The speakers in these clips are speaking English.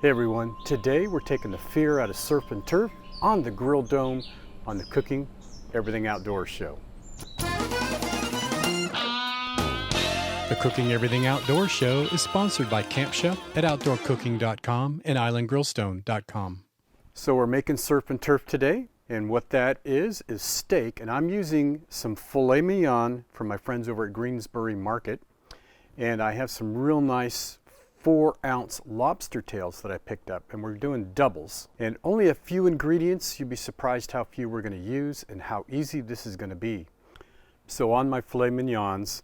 Hey everyone, today we're taking the fear out of surf and turf on the Grill Dome on the Cooking Everything Outdoors show. The Cooking Everything Outdoors show is sponsored by Camp Chef at OutdoorCooking.com and IslandGrillstone.com. So we're making surf and turf today, and what that is steak, and I'm using some Filet Mignon from my friends over at GreensBury Market, and I have some real nice 4-ounce lobster tails that I picked up, and we're doing doubles. And only a few ingredients. You'd be surprised how few we're going to use and how easy this is going to be. So on my filet mignons,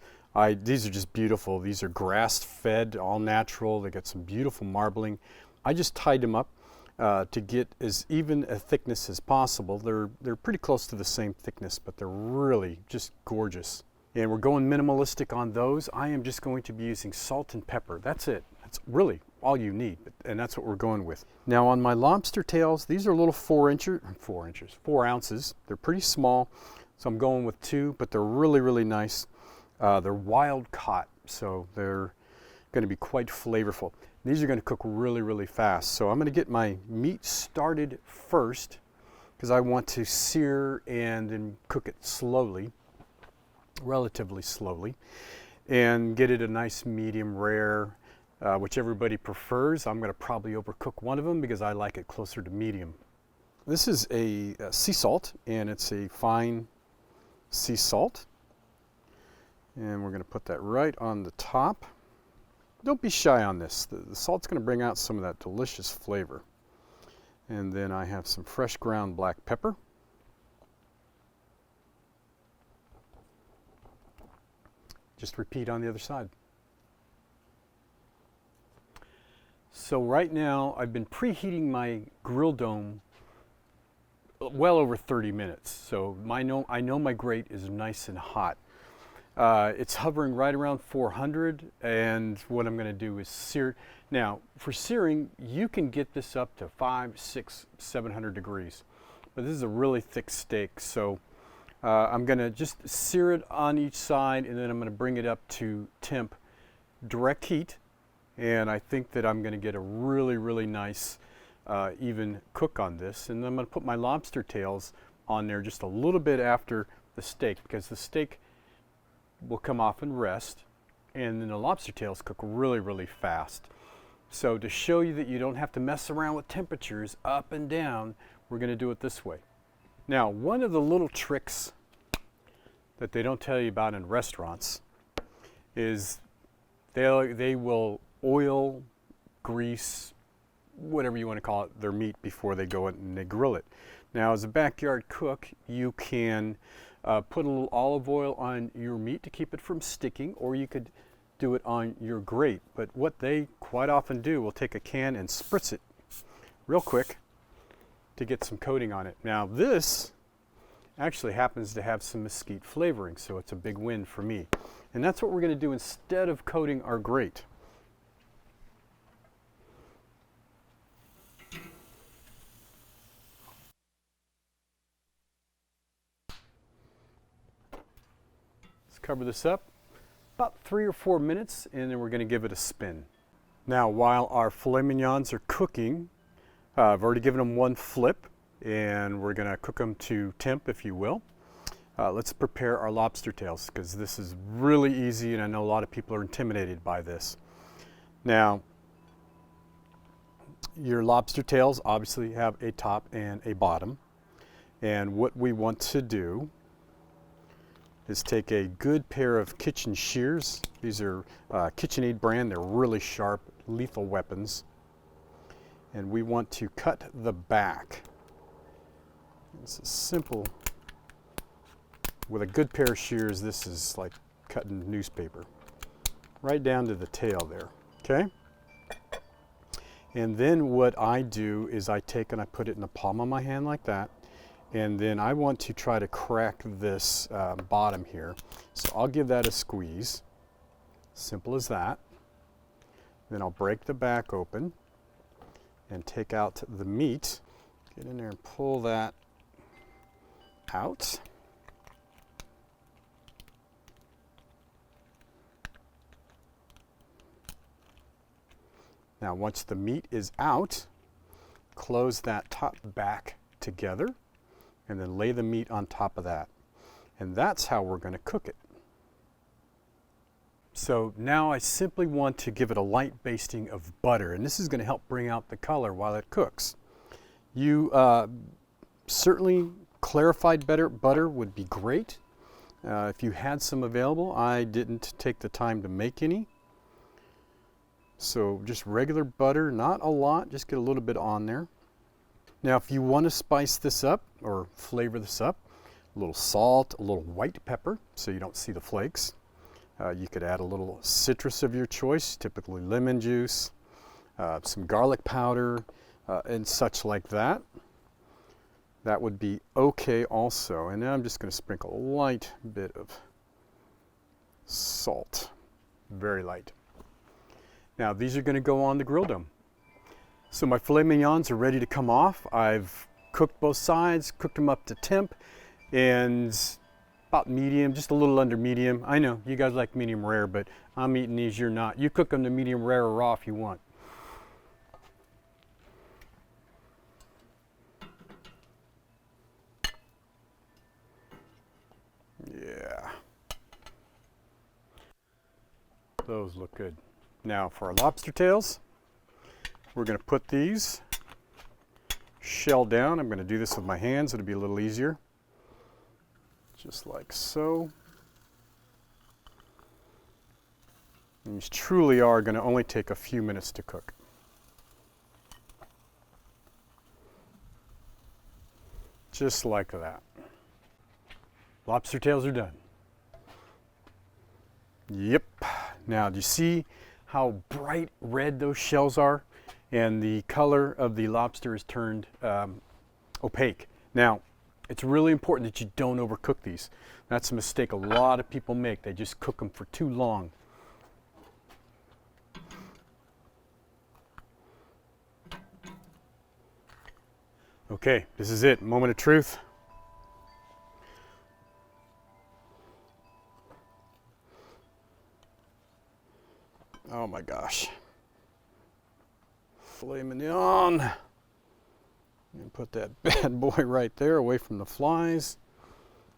these are just beautiful. These are grass-fed, all natural. They got some beautiful marbling. I just tied them up to get as even a thickness as possible. They're pretty close to the same thickness, but they're really just gorgeous. And we're going minimalistic on those. I am just going to be using salt and pepper. That's it. That's really all you need, and that's what we're going with. Now on my lobster tails, these are little 4 ounces. They're pretty small, so I'm going with 2, but they're really, really nice. They're wild caught, so they're going to be quite flavorful. These are going to cook really, really fast. So I'm going to get my meat started first because I want to sear and then cook it slowly, relatively slowly, and get it a nice medium rare, which everybody prefers. I'm going to probably overcook one of them because I like it closer to medium. This is a sea salt, and it's a fine sea salt. And we're going to put that right on the top. Don't be shy on this. The salt's going to bring out some of that delicious flavor. And then I have some fresh ground black pepper. Just repeat on the other side. So right now I've been preheating my grill dome well over 30 minutes. So I know my grate is nice and hot. It's hovering right around 400, and what I'm going to do is sear. Now for searing, you can get this up to 500, 600, 700 degrees, but this is a really thick steak, so I'm going to just sear it on each side, and then I'm going to bring it up to temp direct heat, and I think that I'm going to get a really, really nice even cook on this. And then I'm going to put my lobster tails on there just a little bit after the steak, because the steak will come off and rest, and then the lobster tails cook really, really fast. So to show you that you don't have to mess around with temperatures up and down, we're going to do it this way. Now, one of the little tricks that they don't tell you about in restaurants is they will oil, grease, whatever you want to call it, their meat before they go in and they grill it. Now, as a backyard cook, you can put a little olive oil on your meat to keep it from sticking, or you could do it on your grate. But what they quite often do will take a can and spritz it real quick to get some coating on it. Now this actually happens to have some mesquite flavoring, so it's a big win for me. And that's what we're going to do instead of coating our grate. Cover this up about 3 or 4 minutes, and then we're going to give it a spin. Now while our filet mignons are cooking, I've already given them one flip, and we're going to cook them to temp, if you will. Let's prepare our lobster tails, because this is really easy, and I know a lot of people are intimidated by this. Now your lobster tails obviously have a top and a bottom, and what we want to do is take a good pair of kitchen shears. These are KitchenAid brand. They're really sharp, lethal weapons. And we want to cut the back. This is simple. With a good pair of shears, this is like cutting newspaper. Right down to the tail there, okay? And then what I do is I take and I put it in the palm of my hand like that. And then I want to try to crack this bottom here. So I'll give that a squeeze. Simple as that. Then I'll break the back open and take out the meat. Get in there and pull that out. Now once the meat is out, close that top back together and then lay the meat on top of that. And that's how we're going to cook it. So now I simply want to give it a light basting of butter, and this is going to help bring out the color while it cooks. You certainly clarified butter would be great. If you had some available, I didn't take the time to make any. So just regular butter, not a lot, just get a little bit on there. Now if you want to spice this up or flavor this up, a little salt, a little white pepper so you don't see the flakes. You could add a little citrus of your choice, typically lemon juice, some garlic powder, and such like that. That would be okay also. And now I'm just going to sprinkle a light bit of salt, very light. Now these are going to go on the grill dome. So my filet mignons are ready to come off. I've cooked both sides, cooked them up to temp, and about medium, just a little under medium. I know you guys like medium rare, but I'm eating these, you're not. You cook them to medium rare or raw if you want. Yeah. Those look good. Now for our lobster tails, we're going to put these shell down. I'm going to do this with my hands, it'll be a little easier. Just like so. And these truly are going to only take a few minutes to cook. Just like that. Lobster tails are done. Yep. Now do you see how bright red those shells are? And the color of the lobster is turned opaque. Now, it's really important that you don't overcook these. That's a mistake a lot of people make. They just cook them for too long. Okay, this is it. Moment of truth. Oh my gosh. Filet mignon. And put that bad boy right there away from the flies.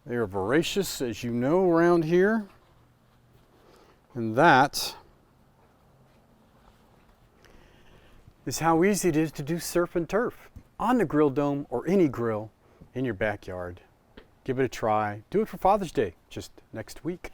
They are voracious, as you know, around here. And that is how easy it is to do surf and turf on the grill dome or any grill in your backyard. Give it a try. Do it for Father's Day, just next week.